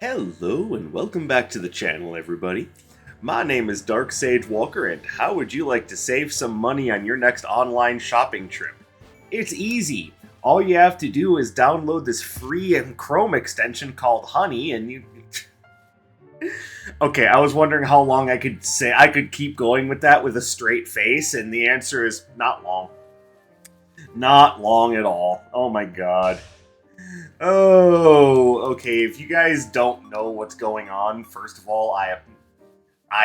Hello and welcome back to the channel, everybody. My name is Dark Sage Walker, and how would you like to save some money on your next online shopping trip? It's easy. All you have to do is download this free Chrome extension called Honey, and you... Okay, I was wondering how long I could keep going with that with a straight face, and the answer is not long. Not long at all. Oh my god. Oh, okay. If you guys don't know what's going on, first of all, I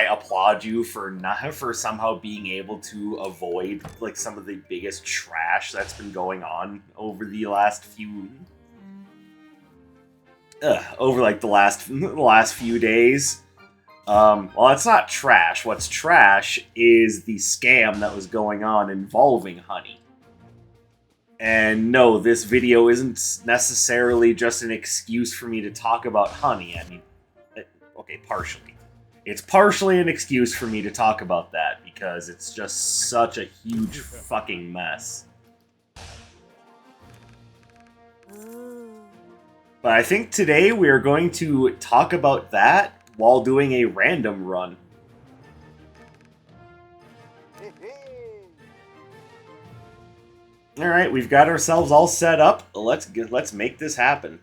applaud you for somehow being able to avoid like some of the biggest trash that's been going on over the last few the last few days. Well, it's not trash. What's trash is the scam that was going on involving Honey. And no, this video isn't necessarily just an excuse for me to talk about Honey. I mean, okay, partially. It's partially an excuse for me to talk about that, because it's just such a huge fucking mess. But I think today we are going to talk about that while doing a random run. Alright, we've got ourselves all set up. Let's make this happen.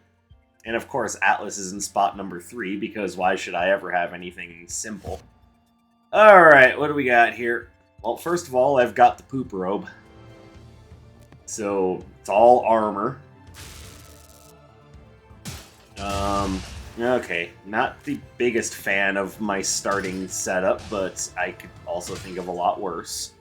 And of course, Atlas is in spot number 3, because why should I ever have anything simple? Alright, what do we got here? Well, first of all, I've got the poop robe. So, it's all armor. Okay, not the biggest fan of my starting setup, but I could also think of a lot worse.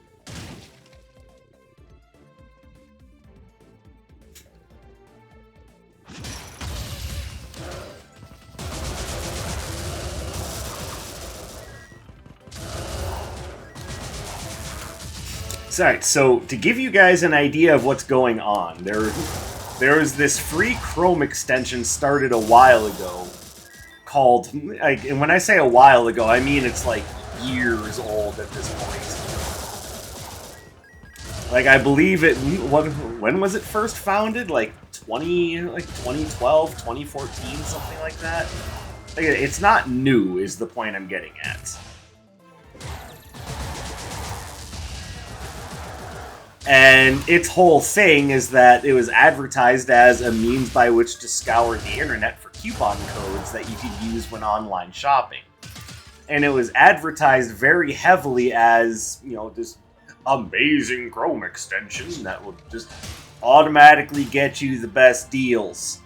Alright, so to give you guys an idea of what's going on, there is this free Chrome extension started a while ago called, and when I say a while ago, I mean it's like years old at this point. Like, I believe when was it first founded? Like 2012, 2014, something like that? Like, it's not new, is the point I'm getting at. And its whole thing is that it was advertised as a means by which to scour the internet for coupon codes that you could use when online shopping. And it was advertised very heavily as, you know, this amazing Chrome extension that will just automatically get you the best deals.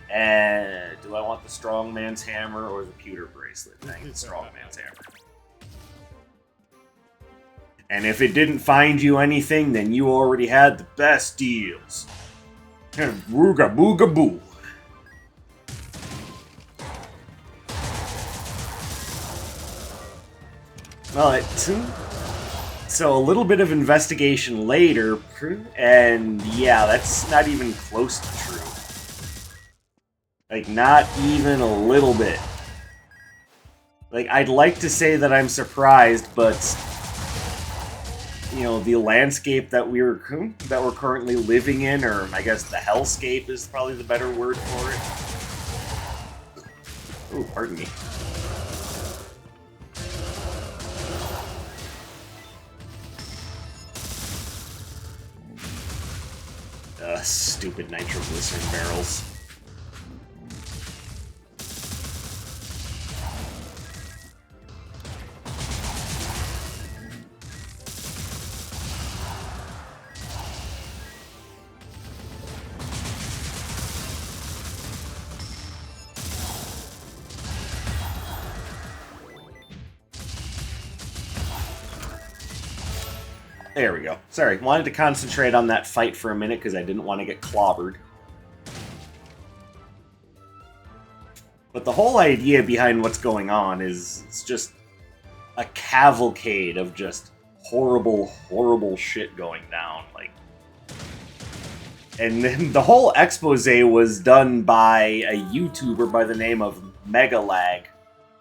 And do I want the strongman's hammer or the pewter bracelet? I think it's strongman's hammer. And if it didn't find you anything, then you already had the best deals. Wooga booga boo. Well, so a little bit of investigation later, and yeah, that's not even close to true. Like, not even a little bit. Like, I'd like to say that I'm surprised, but... you know, the landscape that we're currently living in, or I guess the hellscape is probably the better word for it. Oh, pardon me. Stupid nitroglycerin barrels. There we go. Sorry, wanted to concentrate on that fight for a minute because I didn't want to get clobbered. But the whole idea behind what's going on is it's just a cavalcade of just horrible, horrible shit going down. Like, and then the whole expose was done by a YouTuber by the name of Megalag,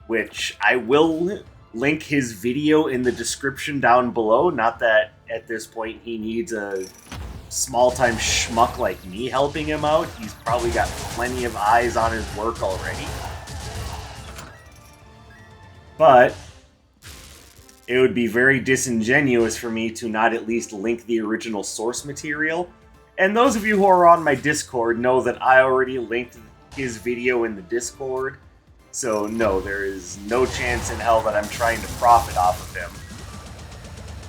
which I will link his video in the description down below. Not that at this point he needs a small-time schmuck like me helping him out. He's probably got plenty of eyes on his work already. But it would be very disingenuous for me to not at least link the original source material. And those of you who are on my Discord know that I already linked his video in the Discord. So no, there is no chance in hell that I'm trying to profit off of him.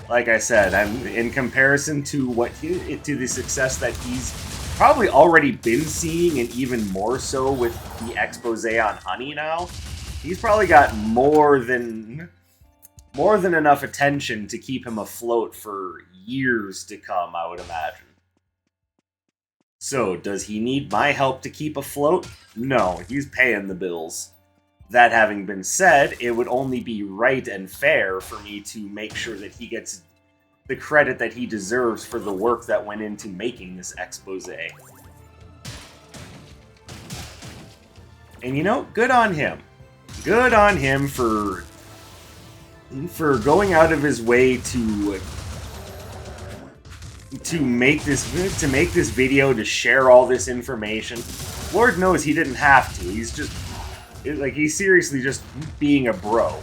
Like I said, I'm in comparison to to the success that he's probably already been seeing, and even more so with the expose on Honey now. He's probably got more than enough attention to keep him afloat for years to come, I would imagine. So, does he need my help to keep afloat? No, he's paying the bills. That having been said, it would only be right and fair for me to make sure that he gets the credit that he deserves for the work that went into making this expose. And you know, good on him. Good on him for going out of his way to make this video, to share all this information. Lord knows he didn't have to. He's just he's seriously just being a bro.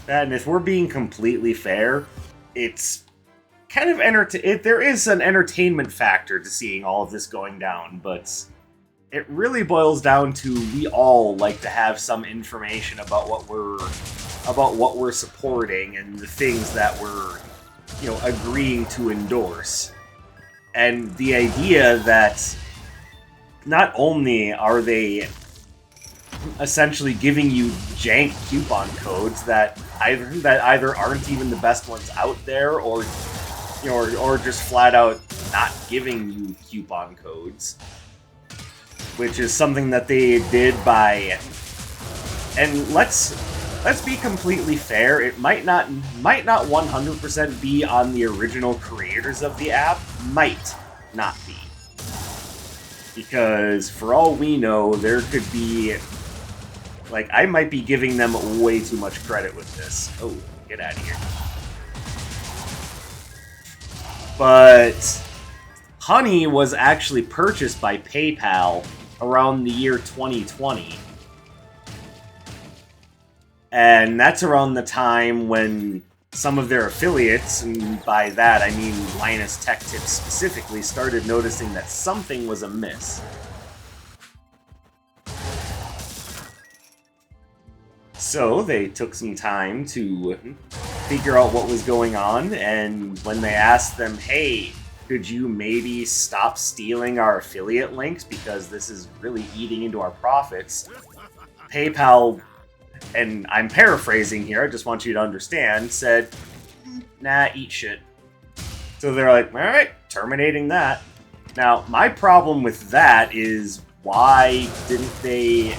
And if we're being completely fair, it's kind of there is an entertainment factor to seeing all of this going down, but it really boils down to we all like to have some information about what we're supporting and the things that we're, agreeing to endorse. And the idea that not only are they essentially giving you jank coupon codes that either aren't even the best ones out there, or just flat out not giving you coupon codes, which is something that they did by. And let's be completely fair. It might not 100% be on the original creators of the app. Might not be, because for all we know, there could be. I might be giving them way too much credit with this. Oh, get out of here. But Honey was actually purchased by PayPal around the year 2020. And that's around the time when some of their affiliates, and by that I mean Linus Tech Tips specifically, started noticing that something was amiss. So they took some time to figure out what was going on, and when they asked them, hey, could you maybe stop stealing our affiliate links because this is really eating into our profits, PayPal, and I'm paraphrasing here, I just want you to understand, said, nah, eat shit. So they're like, alright, terminating that. Now, my problem with that is, why didn't they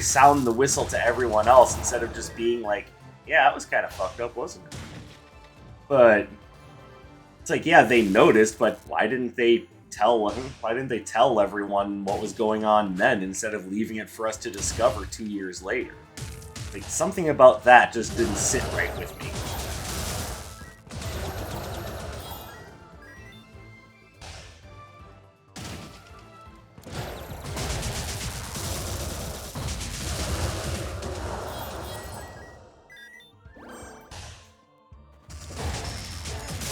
sound the whistle to everyone else instead of just being like, yeah, it was kind of fucked up, wasn't it? But it's like, yeah, they noticed, but why didn't they tell everyone what was going on then instead of leaving it for us to discover 2 years later? Something about that just didn't sit right with me.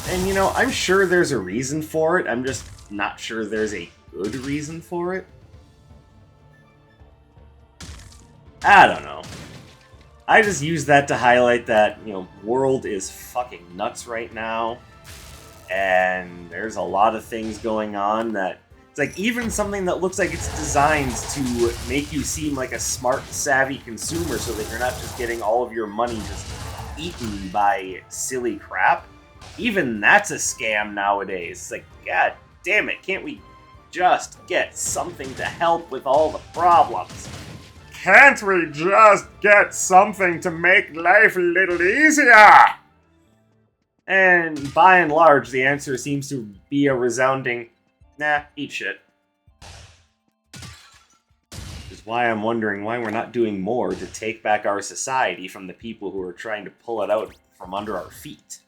And I'm sure there's a reason for it, I'm just not sure there's a good reason for it. I don't know. I just use that to highlight that, world is fucking nuts right now, and there's a lot of things going on that, it's even something that looks like it's designed to make you seem like a smart, savvy consumer so that you're not just getting all of your money just eaten by silly crap. Even that's a scam nowadays. It's god damn it, can't we just get something to help with all the problems? Can't we just get something to make life a little easier? And by and large, the answer seems to be a resounding, nah, eat shit. Which is why I'm wondering why we're not doing more to take back our society from the people who are trying to pull it out from under our feet.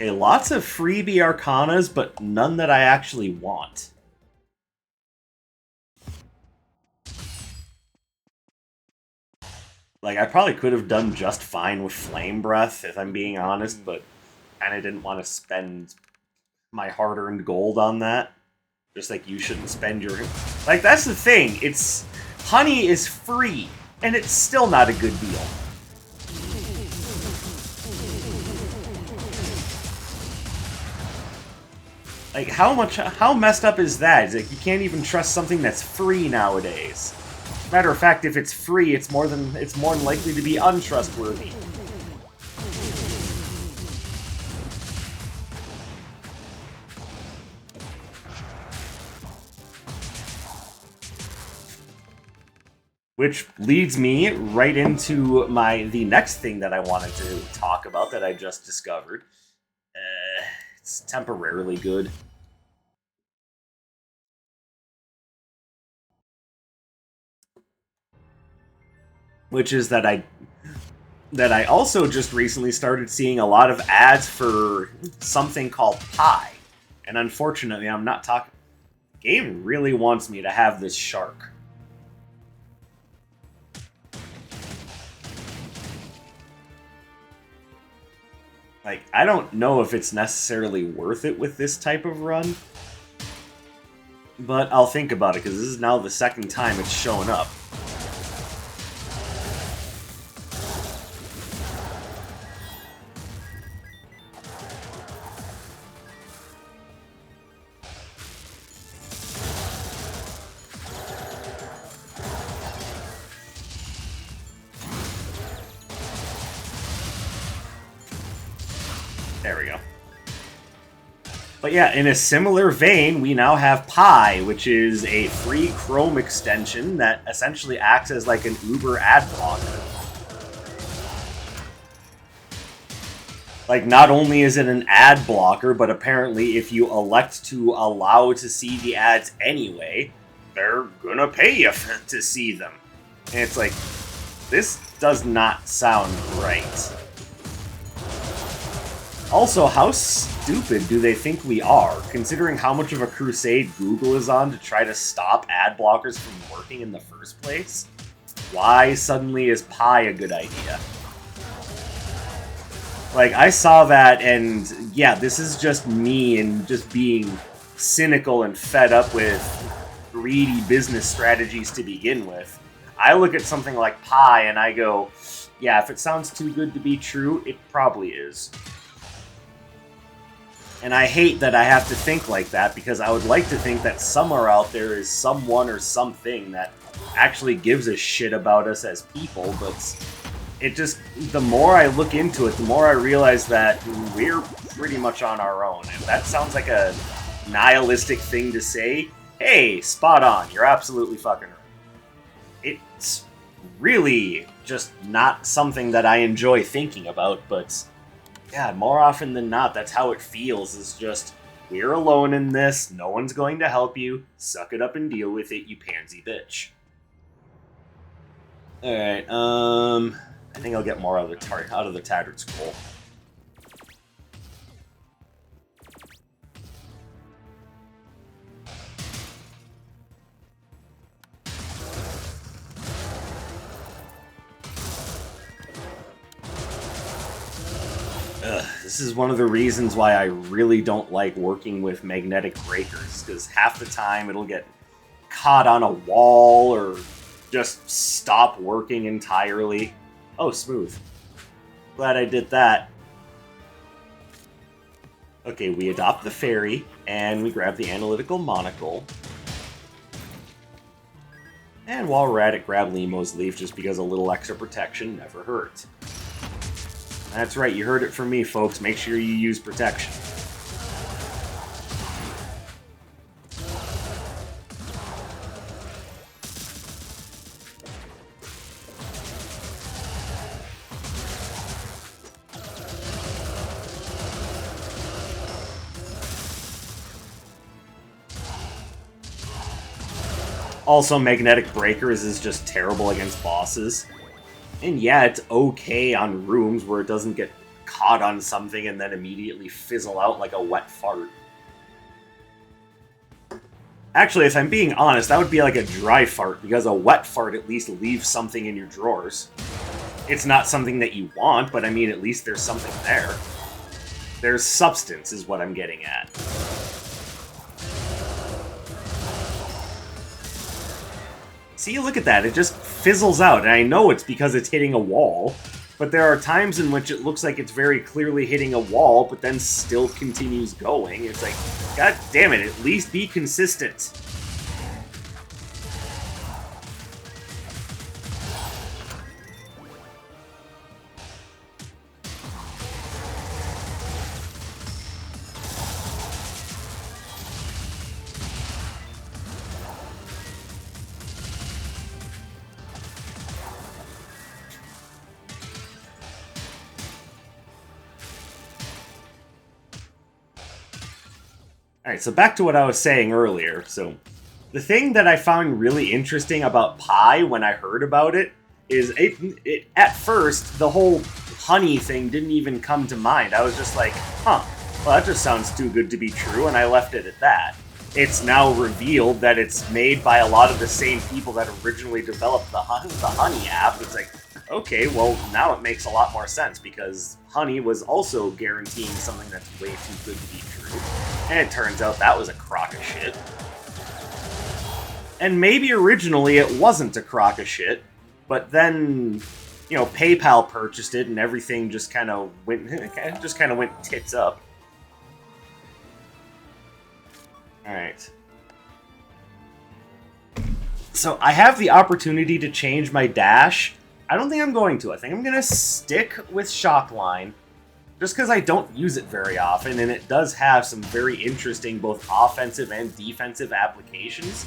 Okay, lots of freebie Arcanas, but none that I actually want. Like, I probably could have done just fine with Flame Breath, if I'm being honest, but kind of didn't want to spend my hard-earned gold on that. Just like you shouldn't spend your... Like, that's the thing. It's... Honey is free, and it's still not a good deal. Like, how messed up is that? It's like, you can't even trust something that's free nowadays. Matter of fact, if it's free, it's more likely to be untrustworthy. Which leads me right into the next thing that I wanted to talk about that I just discovered. It's temporarily good. Which is that I also just recently started seeing a lot of ads for something called Pi. And unfortunately, I'm not talking... The game really wants me to have this shark. Like, I don't know if it's necessarily worth it with this type of run. But I'll think about it, because this is now the second time it's shown up. There we go. But yeah, in a similar vein, we now have Pi, which is a free Chrome extension that essentially acts as like an Uber ad blocker. Like, not only is it an ad blocker, but apparently if you elect to allow to see the ads anyway, they're gonna pay you to see them. And it's like, this does not sound right. Also, how stupid do they think we are, considering how much of a crusade Google is on to try to stop ad blockers from working in the first place? Why suddenly is Pi a good idea? Like, I saw that, and yeah, this is just me and just being cynical and fed up with greedy business strategies to begin with. I look at something like Pi and I go, yeah, if it sounds too good to be true, it probably is. And I hate that I have to think like that, because I would like to think that somewhere out there is someone or something that actually gives a shit about us as people, but it just, the more I look into it, the more I realize that we're pretty much on our own. And that sounds like a nihilistic thing to say. Hey, spot on, you're absolutely fucking right. It's really just not something that I enjoy thinking about, but... yeah, more often than not, that's how it feels, is just, we're alone in this, no one's going to help you, suck it up and deal with it, you pansy bitch. Alright, I think I'll get more out of the Tattered Scroll. This is one of the reasons why I really don't like working with magnetic breakers, because half the time it'll get caught on a wall or just stop working entirely. Oh, smooth. Glad I did that. Okay, we adopt the fairy, and we grab the analytical monocle. And while we're at it, grab Lemo's leaf, just because a little extra protection never hurt. That's right, you heard it from me, folks. Make sure you use protection. Also, Magnetic Breakers is just terrible against bosses. And yeah, it's okay on rooms where it doesn't get caught on something and then immediately fizzle out like a wet fart. Actually, if I'm being honest, that would be like a dry fart, because a wet fart at least leaves something in your drawers. It's not something that you want, but I mean, at least there's something there. There's substance, is what I'm getting at. See, look at that, it just fizzles out, and I know it's because it's hitting a wall, but there are times in which it looks like it's very clearly hitting a wall, but then still continues going. It's like, god damn it, at least be consistent. Alright, so back to what I was saying earlier. So, the thing that I found really interesting about pie when I heard about it is it at first, the whole honey thing didn't even come to mind. I was just like, huh, well that just sounds too good to be true, and I left it at that. It's now revealed that it's made by a lot of the same people that originally developed the Honey app. It's like, okay, well, now it makes a lot more sense, because Honey was also guaranteeing something that's way too good to be true. And it turns out that was a crock of shit. And maybe originally it wasn't a crock of shit, but then, you know, PayPal purchased it and everything just kind of went tits up. Alright. So I have the opportunity to change my dash. I don't think I'm going to. I think I'm going to stick with Shockline, just because I don't use it very often, and it does have some very interesting both offensive and defensive applications.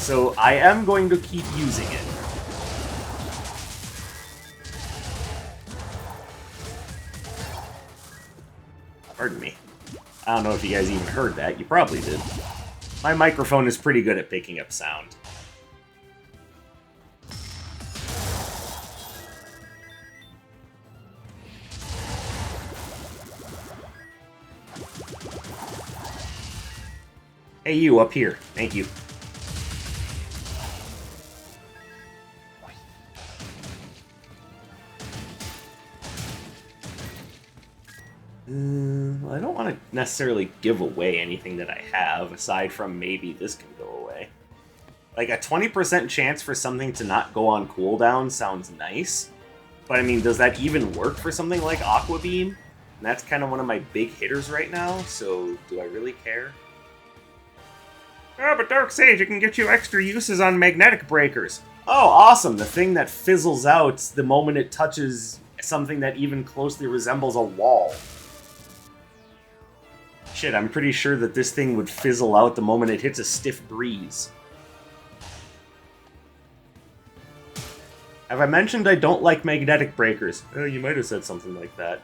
So I am going to keep using it. Pardon me. I don't know if you guys even heard that. You probably did. My microphone is pretty good at picking up sound. Hey, you, up here. Thank you. I don't want to necessarily give away anything that I have, aside from maybe this can go away. Like, a 20% chance for something to not go on cooldown sounds nice, but I mean, does that even work for something like Aqua Beam? And that's kind of one of my big hitters right now, so do I really care? Oh, but Dark Sage, it can get you extra uses on magnetic breakers. Oh, awesome! The thing that fizzles out the moment it touches something that even closely resembles a wall. Shit, I'm pretty sure that this thing would fizzle out the moment it hits a stiff breeze. Have I mentioned I don't like magnetic breakers? Oh, you might have said something like that.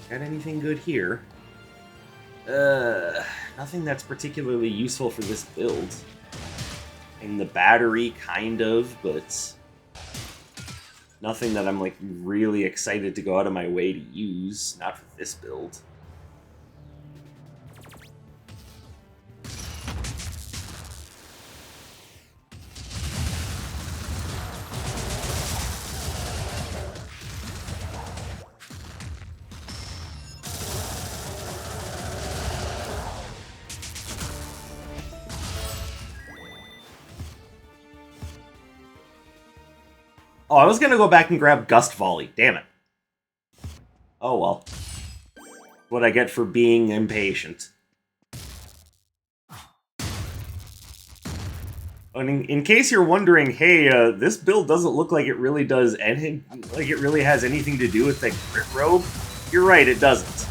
Got anything good here? Nothing that's particularly useful for this build. And the battery, kind of, but nothing that I'm, like, really excited to go out of my way to use. Not for this build. Oh, I was gonna go back and grab Gust Volley. Damn it. Oh well. What I get for being impatient. And in case you're wondering, hey, this build doesn't look like it really does anything, like it really has anything to do with the Grit Robe. You're right, it doesn't.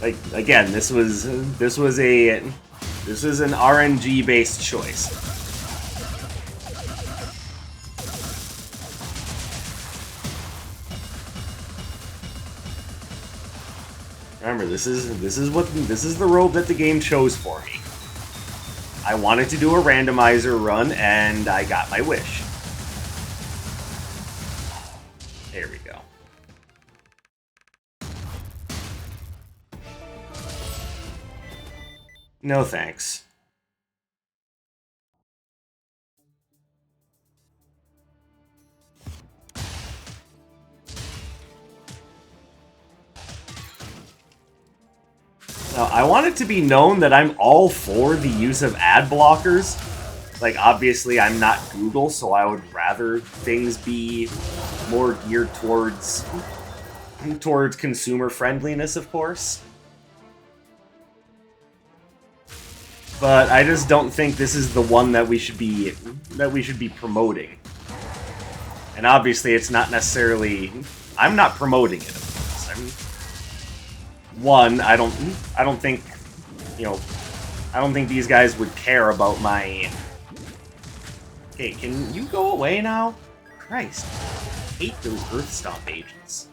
Like, again, this was an RNG-based choice. Remember, this is the robe that the game chose for me. I wanted to do a randomizer run, and I got my wish. There we go. No thanks. Now, I want it to be known that I'm all for the use of ad blockers. Like, obviously, I'm not Google, so I would rather things be more geared towards consumer friendliness, of course. But I just don't think this is the one that we should be promoting. And obviously, it's not necessarily. I'm not promoting it. Of course. One, I don't think, I don't think these guys would care about my. Okay, can you go away now? Christ, I hate those Earth Stomp agents.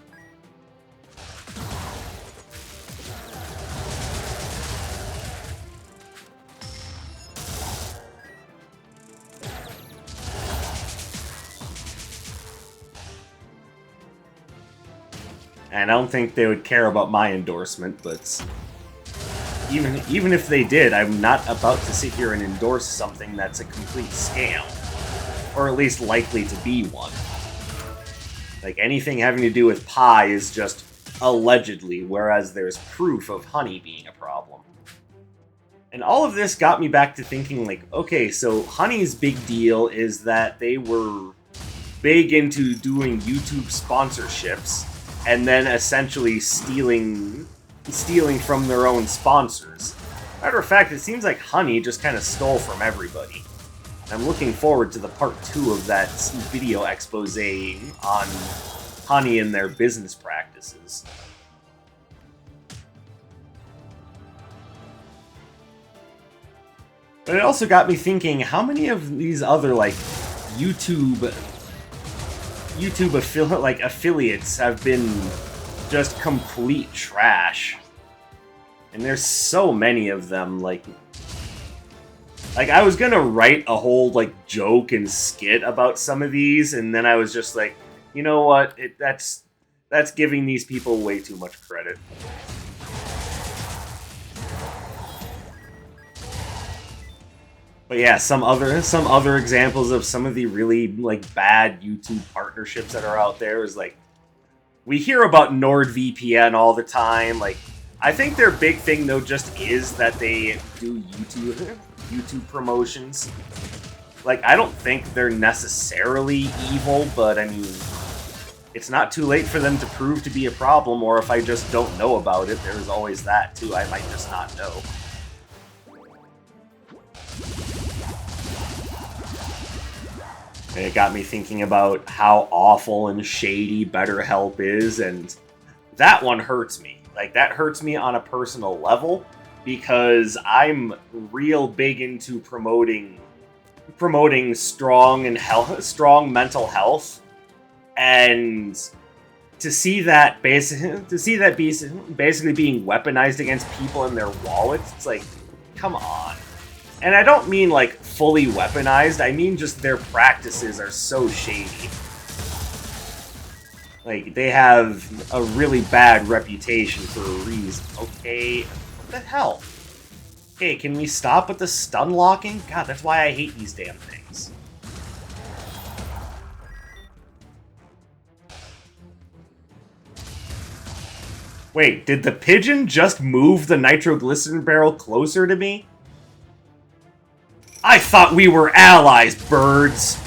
And I don't think they would care about my endorsement, but even if they did, I'm not about to sit here and endorse something that's a complete scam. Or at least likely to be one. Like, anything having to do with pie is just allegedly, whereas there's proof of honey being a problem. And all of this got me back to thinking, like, okay, so Honey's big deal is that they were big into doing YouTube sponsorships, and then essentially stealing from their own sponsors. Matter of fact, it seems like Honey just kind of stole from everybody. I'm looking forward to the part 2 of that video expose on Honey and their business practices. But it also got me thinking, how many of these other, like, YouTube affiliates have been just complete trash? And there's so many of them, like, I was gonna write a whole, like, joke and skit about some of these, and then I was just like, you know what, that's giving these people way too much credit. But yeah, some other examples of some of the really, like, bad YouTube partnerships that are out there is, like, we hear about NordVPN all the time. Like, I think their big thing, though, just is that they do YouTube promotions. Like, I don't think they're necessarily evil, but I mean, it's not too late for them to prove to be a problem, or if I just don't know about it, there's always that, too. I might just not know. And it got me thinking about how awful and shady BetterHelp is, and that one hurts me. Like, that hurts me on a personal level, because I'm real big into promoting strong mental health, and to see that basically being weaponized against people in their wallets, it's like, come on. And I don't mean, like, fully weaponized, I mean just their practices are so shady. Like, they have a really bad reputation for a reason. Okay, what the hell? Okay, can we stop with the stun locking? God, that's why I hate these damn things. Wait, did the pigeon just move the nitroglycerin barrel closer to me? I thought we were allies, birds!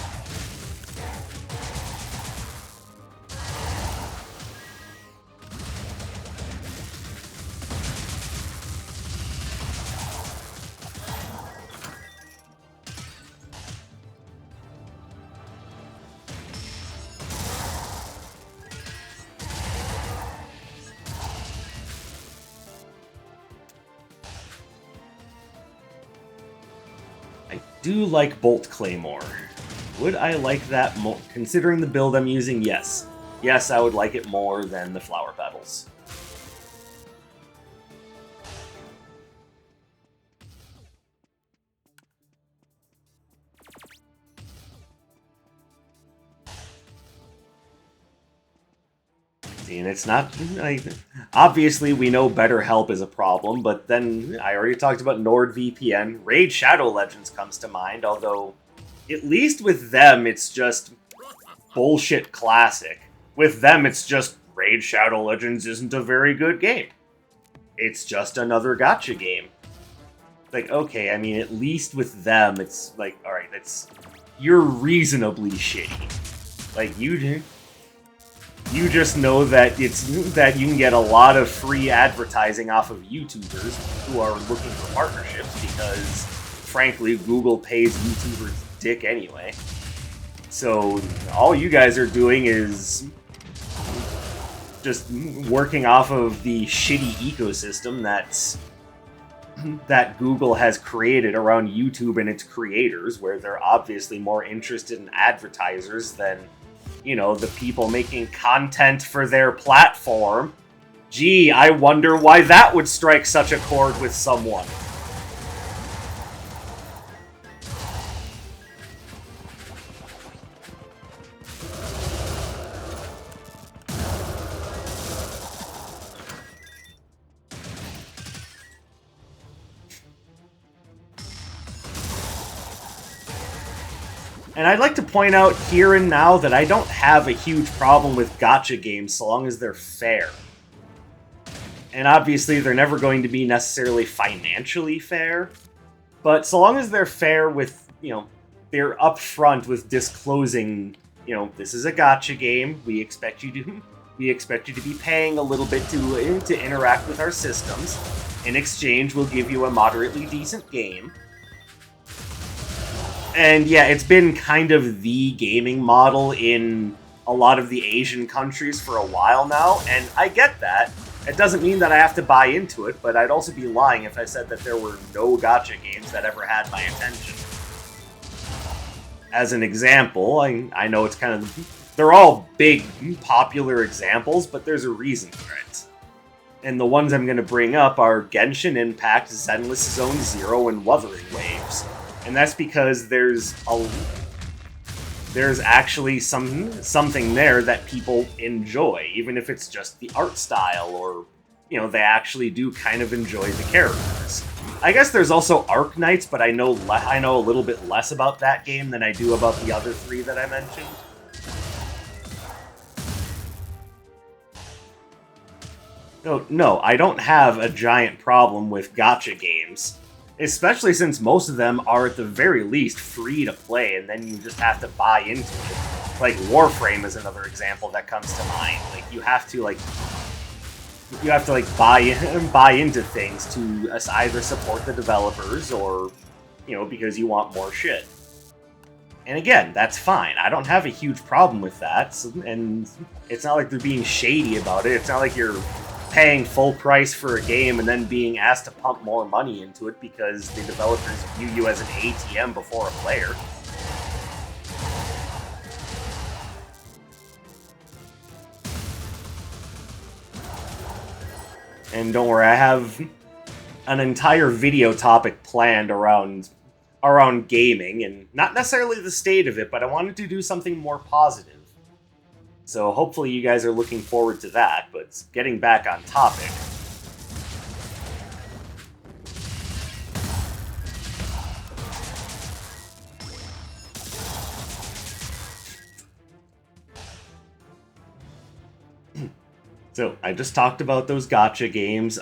I do like Bolt Claymore. Would I like that more? Considering the build I'm using, yes. Yes, I would like it more than the Flower Petals. And it's not like, obviously we know BetterHelp is a problem, but then I already talked about NordVPN. Raid Shadow Legends comes to mind, although at least with them it's just bullshit classic. With them it's just Raid Shadow Legends isn't a very good game. It's just another gacha game. Like, okay, I mean, at least with them it's like, alright, you're reasonably shitty. Like, you just know that that you can get a lot of free advertising off of YouTubers who are looking for partnerships because, frankly, Google pays YouTubers dick anyway. So all you guys are doing is just working off of the shitty ecosystem that Google has created around YouTube and its creators, where they're obviously more interested in advertisers than, you know, the people making content for their platform. Gee, I wonder why that would strike such a chord with someone. And I'd like to point out here and now that I don't have a huge problem with gacha games so long as they're fair. And obviously they're never going to be necessarily financially fair, but so long as they're fair with, you know, they're upfront with disclosing, you know, this is a gacha game, we expect you to be paying a little bit to interact with our systems. In exchange, we'll give you a moderately decent game. And yeah, it's been kind of the gaming model in a lot of the Asian countries for a while now, and I get that. It doesn't mean that I have to buy into it, but I'd also be lying if I said that there were no gacha games that ever had my attention. As an example, I know it's kind of... They're all big, popular examples, but there's a reason for it. And the ones I'm going to bring up are Genshin Impact, Zenless Zone Zero, and Wuthering Waves. And that's because there's actually something there that people enjoy, even if it's just the art style, or, you know, they actually do kind of enjoy the characters. I guess there's also Arknights, but I know a little bit less about that game than I do about the other three that I mentioned. No, I don't have a giant problem with gacha games. Especially since most of them are at the very least free to play, and then you just have to buy into it. Like Warframe is another example that comes to mind. Like you have to buy into things to either support the developers or, you know, because you want more shit. And again, that's fine. I don't have a huge problem with that, and it's not like they're being shady about it. It's not like you're paying full price for a game and then being asked to pump more money into it because the developers view you as an ATM before a player. And don't worry, I have an entire video topic planned around gaming, and not necessarily the state of it, but I wanted to do something more positive. So hopefully you guys are looking forward to that, but getting back on topic. So, I just talked about those gacha games.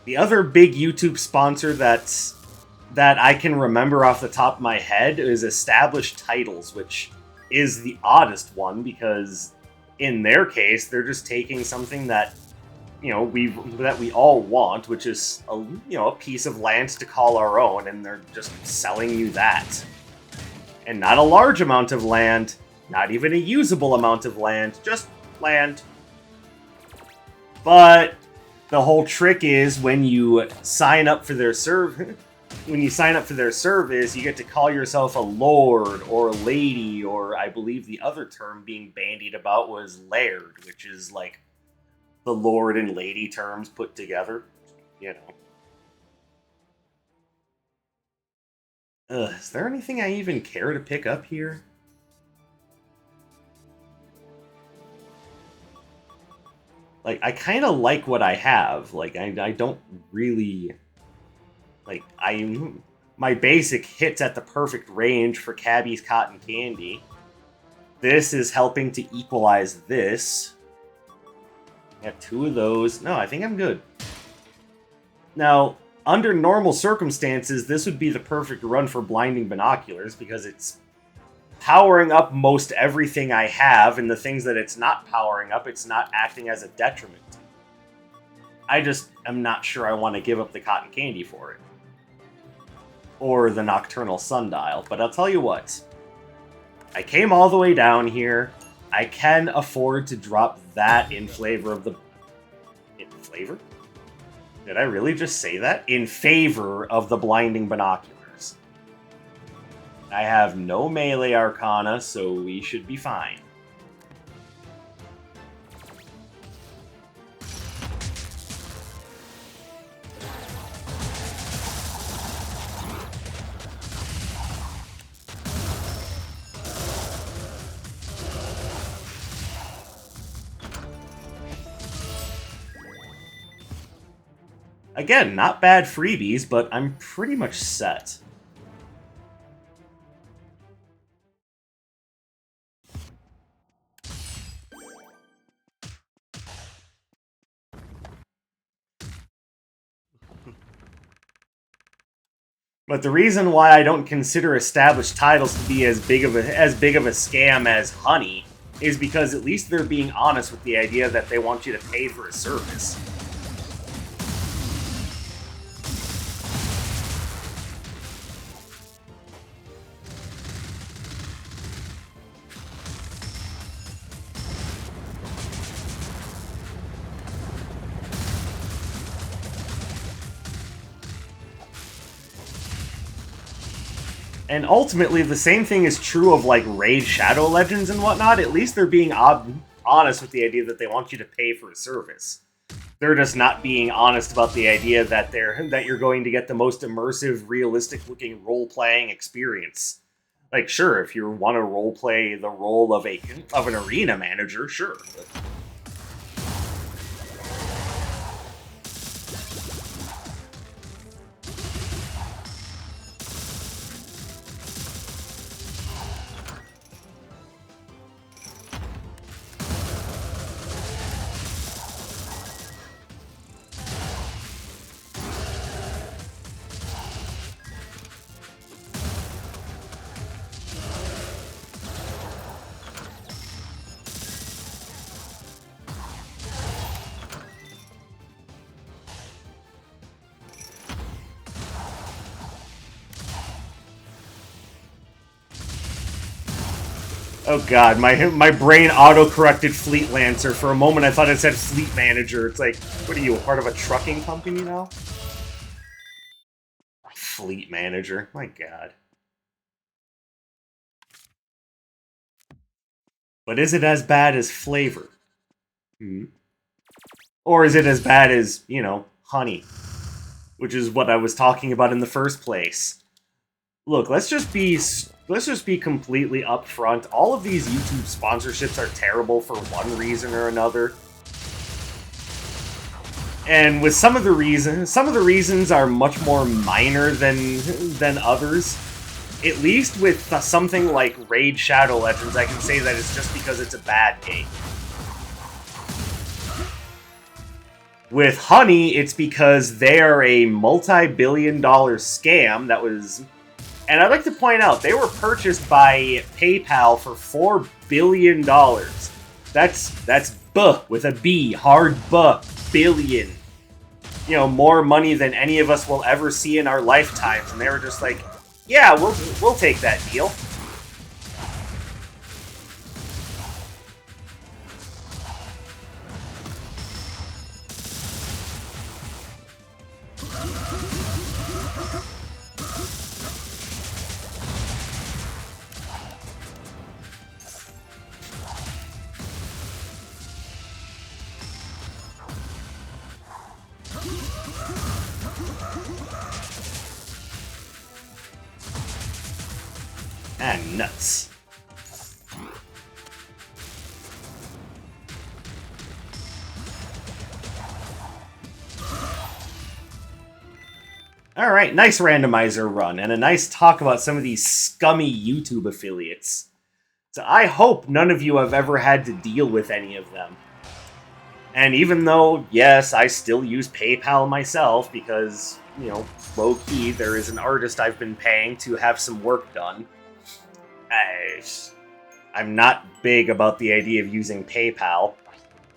The other big YouTube sponsor that I can remember off the top of my head is Established Titles, which is the oddest one because in their case they're just taking something that, you know, we all want, which is a piece of land to call our own, and they're just selling you that. And not a large amount of land, not even a usable amount of land, just land. But the whole trick is when you sign up for their service, you get to call yourself a lord or a lady, or I believe the other term being bandied about was laird, which is like the lord and lady terms put together, you know. Is there anything I even care to pick up here? Like, I kind of like what I have. Like, I don't really... Like, my basic hits at the perfect range for Cabby's Cotton Candy. This is helping to equalize this. I have 2 of those. No, I think I'm good. Now, under normal circumstances, this would be the perfect run for Blinding Binoculars, because it's powering up most everything I have, and the things that it's not powering up, it's not acting as a detriment. I just am not sure I want to give up the Cotton Candy for it. Or the Nocturnal Sundial, but I'll tell you what. I came all the way down here. I can afford to drop that in favor of the... In flavor? Did I really just say that? In favor of the Blinding Binoculars. I have no melee arcana, so we should be fine. Again, not bad freebies, but I'm pretty much set. But the reason why I don't consider established titles to be as big of a scam as Honey is because at least they're being honest with the idea that they want you to pay for a service. And ultimately, the same thing is true of, like, Raid Shadow Legends and whatnot. At least they're being honest with the idea that they want you to pay for a service. They're just not being honest about the idea that you're going to get the most immersive, realistic-looking role-playing experience. Like, sure, if you want to role-play the role of an arena manager, sure. But... Oh god, my brain auto-corrected Fleet Lancer. For a moment I thought it said Fleet Manager. It's like, what are you, a part of a trucking company now? Fleet Manager, my god. But is it as bad as Flavor? Or is it as bad as, you know, Honey? Which is what I was talking about in the first place. Look, let's just be completely upfront. All of these YouTube sponsorships are terrible for one reason or another. And with some of the reasons are much more minor than others. At least with something like Raid Shadow Legends, I can say that it's just because it's a bad game. With Honey, it's because they are a multi-billion-dollar scam that was... And I'd like to point out, they were purchased by PayPal for $4 billion. That's B with a B, hard B, billion. You know, more money than any of us will ever see in our lifetimes. And they were just like, yeah, we'll take that deal. Ah, nuts. Alright, nice randomizer run, and a nice talk about some of these scummy YouTube affiliates. So I hope none of you have ever had to deal with any of them. And even though, yes, I still use PayPal myself because, you know, low-key, there is an artist I've been paying to have some work done, I'm not big about the idea of using PayPal.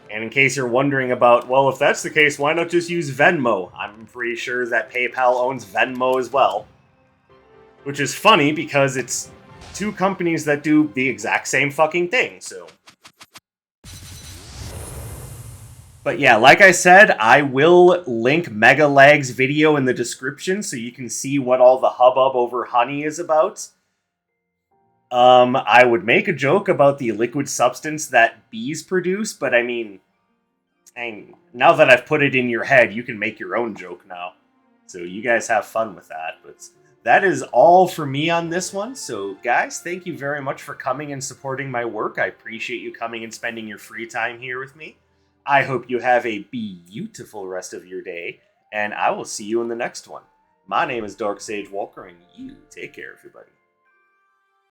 And in case you're wondering about, well, if that's the case, why not just use Venmo? I'm pretty sure that PayPal owns Venmo as well. Which is funny because it's two companies that do the exact same fucking thing, so... But yeah, like I said, I will link Megalag's video in the description so you can see what all the hubbub over honey is about. I would make a joke about the liquid substance that bees produce, but I mean, now that I've put it in your head, you can make your own joke now. So you guys have fun with that. But that is all for me on this one. So guys, thank you very much for coming and supporting my work. I appreciate you coming and spending your free time here with me. I hope you have a beautiful rest of your day, and I will see you in the next one. My name is Dark Sage Walker, and you take care, everybody.